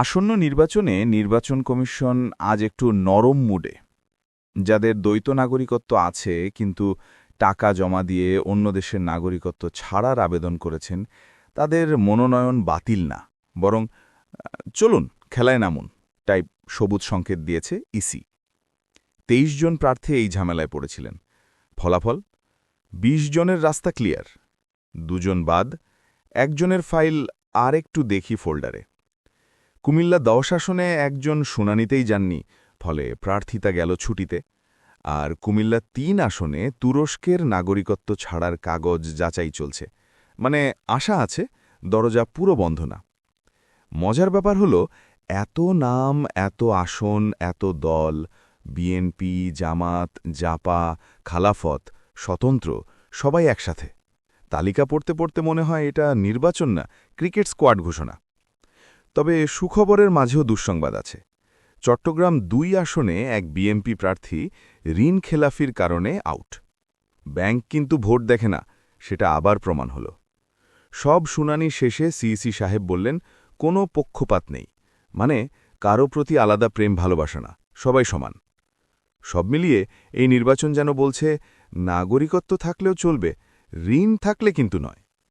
আসন্ন নির্বাচনে নির্বাচন কমিশন আজ একটু নরম মুডে। যাদের দ্বৈত নাগরিকত্ব আছে কিন্তু টাকা জমা দিয়ে অন্য দেশের নাগরিকত্ব ছাড়ার আবেদন করেছেন, তাদের মনোনয়ন বাতিল না, বরং চলুন খেলায় নামুন টাইপ সবুজ সংকেত দিয়েছে ইসি। ২৩ জন প্রার্থী এই ঝামেলায় পড়েছিলেন। ফলাফল ২০ জনের রাস্তা ক্লিয়ার, ২ জন বাদ, একজনের ফাইল আর একটু দেখি ফোল্ডারে। কুমিল্লা ১০ আসনে একজন শুনানিতেই যাননি, ফলে প্রার্থিতা গেল ছুটিতে। আর কুমিল্লা ৩ আসনে তুরস্কের নাগরিকত্ব ছাড়ার কাগজ যাচাই চলছে, মানে আশা আছে, দরজা পুরো বন্ধ না। মজার ব্যাপার হলো, এত নাম, এত আসন, এত দল, বিএনপি, জামাত, জাপা, খালাফত, স্বতন্ত্র, সবাই একসাথে। তালিকা পড়তে পড়তে মনে হয় এটা নির্বাচন না, ক্রিকেট স্কোয়াড ঘোষণা। তবে সুখবরের মাঝেও দুঃসংবাদ আছে। চট্টগ্রাম ২ আসনে এক বিএনপি প্রার্থী ঋণ খেলাফির কারণে আউট। ব্যাংক কিন্তু ভোট দেখে না, সেটা আবার প্রমাণ হল। সব শুনানি শেষে সিইসি সাহেব বললেন, কোনো পক্ষপাত নেই, মানে কারো প্রতি আলাদা প্রেম ভালোবাসা না, সবাই সমান। সব মিলিয়ে এই নির্বাচন যেন বলছে, নাগরিকত্ব থাকলেও চলবে, ঋণ থাকলে কিন্তু নয়।